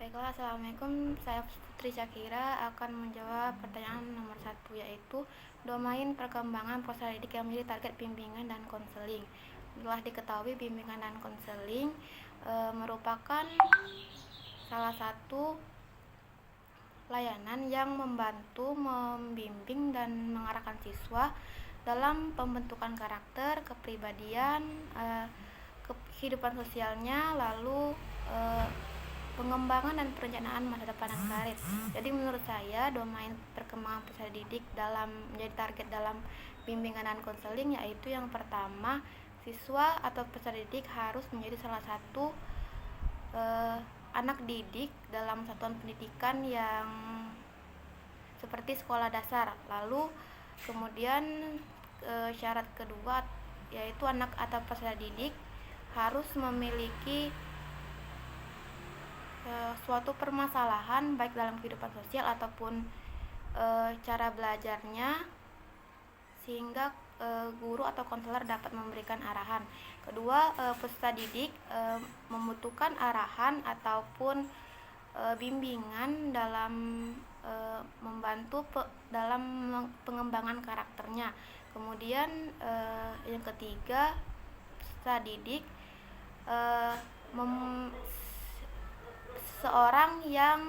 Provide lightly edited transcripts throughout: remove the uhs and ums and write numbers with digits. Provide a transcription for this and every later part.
Baiklah, Assalamualaikum. Saya Putri Syakira akan menjawab pertanyaan nomor 1, yaitu domain perkembangan proses didik yang menjadi target bimbingan dan konseling. Telah diketahui bimbingan dan konseling merupakan salah satu layanan yang membantu membimbing dan mengarahkan siswa dalam pembentukan karakter, kepribadian, kehidupan sosialnya, lalu pengembangan dan perencanaan masa depan dan karir. Jadi menurut saya domain perkembangan peserta didik dalam menjadi target dalam bimbingan dan konseling, yaitu yang pertama, siswa atau peserta didik harus menjadi salah satu anak didik dalam satuan pendidikan yang seperti sekolah dasar. Lalu kemudian syarat kedua yaitu anak atau peserta didik harus memiliki suatu permasalahan baik dalam kehidupan sosial ataupun cara belajarnya, sehingga guru atau konselor dapat memberikan arahan. Kedua, peserta didik membutuhkan arahan ataupun bimbingan dalam membantu dalam pengembangan karakternya. Kemudian yang ketiga, peserta didik seorang yang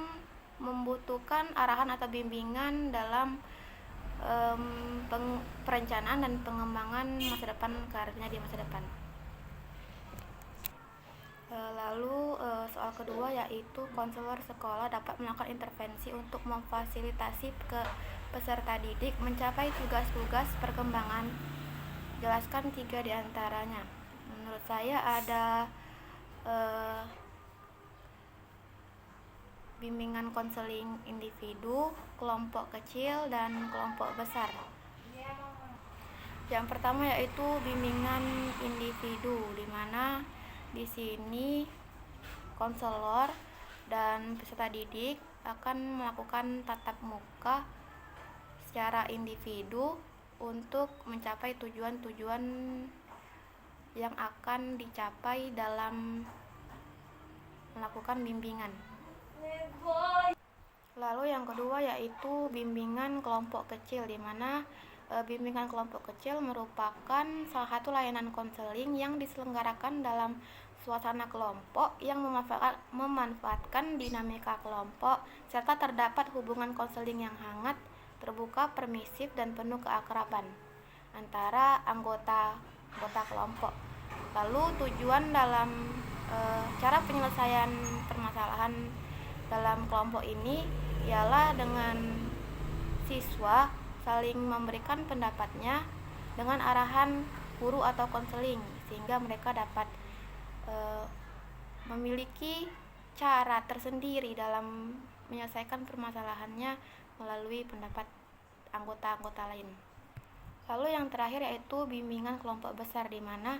membutuhkan arahan atau bimbingan dalam perencanaan dan pengembangan masa depan karirnya di masa depan. Lalu soal kedua yaitu konselor sekolah dapat melakukan intervensi untuk memfasilitasi ke peserta didik mencapai tugas-tugas perkembangan. Jelaskan 3 diantaranya. Menurut saya ada bimbingan konseling individu, kelompok kecil, dan kelompok besar. Yang pertama yaitu bimbingan individu, di mana di sini konselor dan peserta didik akan melakukan tatap muka secara individu untuk mencapai tujuan-tujuan yang akan dicapai dalam melakukan bimbingan. Lalu yang kedua yaitu bimbingan kelompok kecil, di mana bimbingan kelompok kecil merupakan salah satu layanan konseling yang diselenggarakan dalam suasana kelompok yang memanfaatkan dinamika kelompok serta terdapat hubungan konseling yang hangat, terbuka, permisif, dan penuh keakraban antara anggota kelompok. Lalu tujuan dalam cara penyelesaian permasalahan dalam kelompok ini ialah dengan siswa saling memberikan pendapatnya dengan arahan guru atau konseling, sehingga mereka dapat memiliki cara tersendiri dalam menyelesaikan permasalahannya melalui pendapat anggota-anggota lain. Lalu yang terakhir yaitu bimbingan kelompok besar, di mana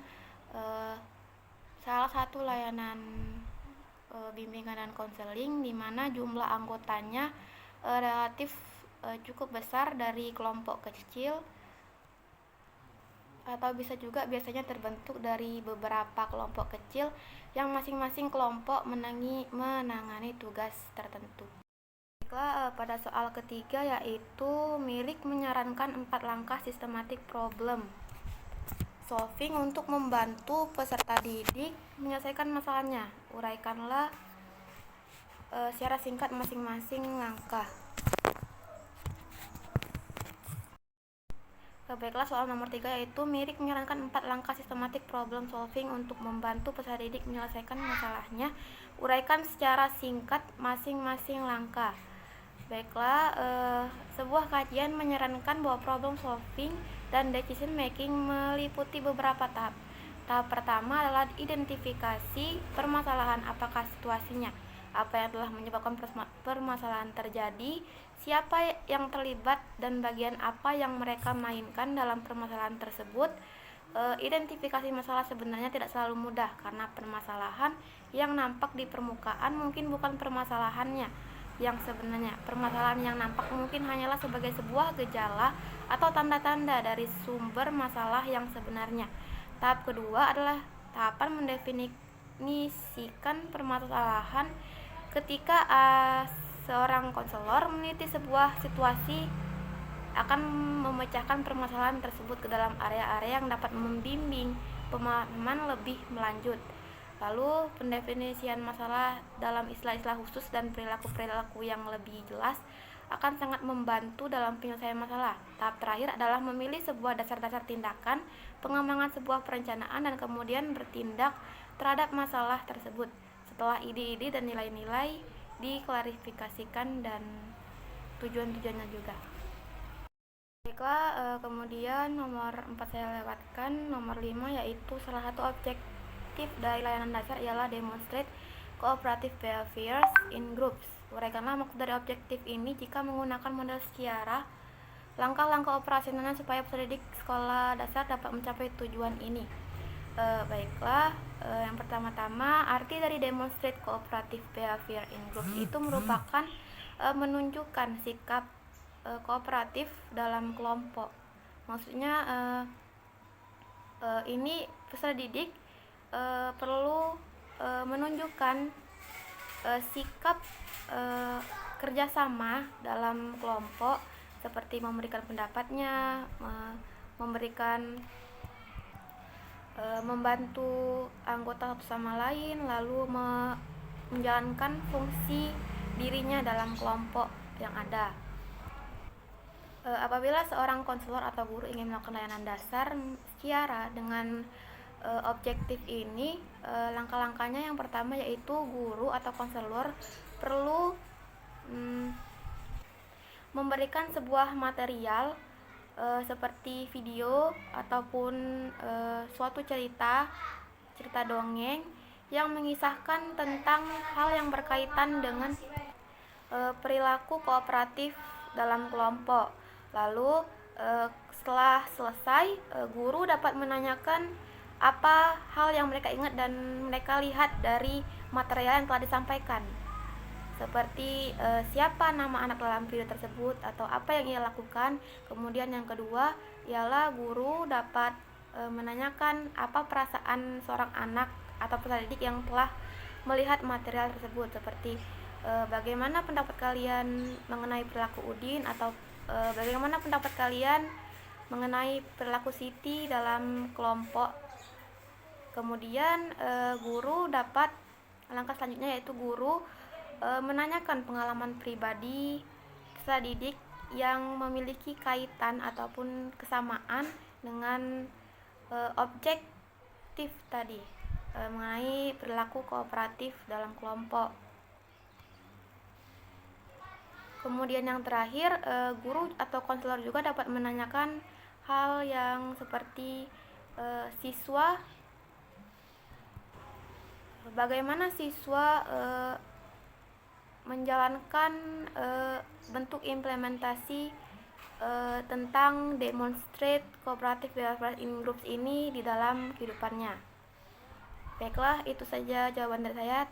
salah satu layanan bimbingan dan konseling di mana jumlah anggotanya relatif cukup besar dari kelompok kecil, atau bisa juga biasanya terbentuk dari beberapa kelompok kecil yang masing-masing kelompok menangani tugas tertentu. Baiklah, pada soal ketiga yaitu Milik menyarankan 4 langkah sistematik problem solving untuk membantu peserta didik menyelesaikan masalahnya. Uraikanlah secara singkat masing-masing langkah. Baiklah, soal nomor 3 yaitu Milik menyarankan 4 langkah sistematik problem solving untuk membantu peserta didik menyelesaikan masalahnya. Uraikan secara singkat masing-masing langkah. Baiklah, sebuah kajian menyarankan bahwa problem solving dan decision making meliputi beberapa tahap. Tahap pertama adalah identifikasi permasalahan, apakah situasinya, apa yang telah menyebabkan permasalahan terjadi, siapa yang terlibat, dan bagian apa yang mereka mainkan dalam permasalahan tersebut. Identifikasi masalah sebenarnya tidak selalu mudah, karena permasalahan yang nampak di permukaan mungkin bukan permasalahannya yang sebenarnya. Permasalahan yang nampak mungkin hanyalah sebagai sebuah gejala atau tanda-tanda dari sumber masalah yang sebenarnya. Tahap kedua adalah tahapan mendefinisikan permasalahan Ketika seorang konselor meneliti sebuah situasi, akan memecahkan permasalahan tersebut ke dalam area-area yang dapat membimbing pemahaman lebih melanjut. Lalu pendefinisian masalah dalam istilah-istilah khusus dan perilaku-perilaku yang lebih jelas akan sangat membantu dalam penyelesaian masalah. Tahap terakhir adalah memilih sebuah dasar-dasar tindakan, pengembangan sebuah perencanaan, dan kemudian bertindak terhadap masalah tersebut. Setelah ide-ide dan nilai-nilai diklarifikasikan dan tujuan-tujuannya juga. Baiklah, kemudian nomor 4 saya lewatkan. Nomor 5 yaitu salah satu objektif dari layanan dasar ialah demonstrate cooperative behaviors in groups. Uraikanlah maksud dari objektif ini jika menggunakan model sejarah. Langkah-langkah operasionalnya supaya peserta didik sekolah dasar dapat mencapai tujuan ini. Baiklah, yang pertama-tama arti dari demonstrate cooperative behavior in groups itu merupakan menunjukkan sikap kooperatif dalam kelompok. Maksudnya ini peserta didik perlu menunjukkan sikap kerjasama dalam kelompok, seperti memberikan pendapatnya, membantu anggota satu sama lain, lalu menjalankan fungsi dirinya dalam kelompok yang ada. Apabila seorang konselor atau guru ingin melakukan layanan dasar secara dengan objektif ini, langkah-langkahnya yang pertama yaitu guru atau konselor perlu memberikan sebuah material seperti video ataupun suatu cerita dongeng yang mengisahkan tentang hal yang berkaitan dengan perilaku kooperatif dalam kelompok. Lalu setelah selesai, guru dapat menanyakan apa hal yang mereka ingat dan mereka lihat dari material yang telah disampaikan, seperti siapa nama anak dalam video tersebut atau apa yang ia lakukan. Kemudian yang kedua ialah guru dapat menanyakan apa perasaan seorang anak atau peserta didik yang telah melihat material tersebut, seperti bagaimana pendapat kalian mengenai perilaku Udin, atau bagaimana pendapat kalian mengenai perilaku Siti dalam kelompok. Kemudian guru dapat, langkah selanjutnya yaitu guru menanyakan pengalaman pribadi peserta didik yang memiliki kaitan ataupun kesamaan dengan objektif tadi, mengenai perilaku kooperatif dalam kelompok. Kemudian yang terakhir, guru atau konselor juga dapat menanyakan hal yang seperti siswa, bagaimana siswa menjalankan bentuk implementasi tentang demonstrate cooperative behavior in groups ini di dalam kehidupannya. Baiklah, itu saja jawaban dari saya.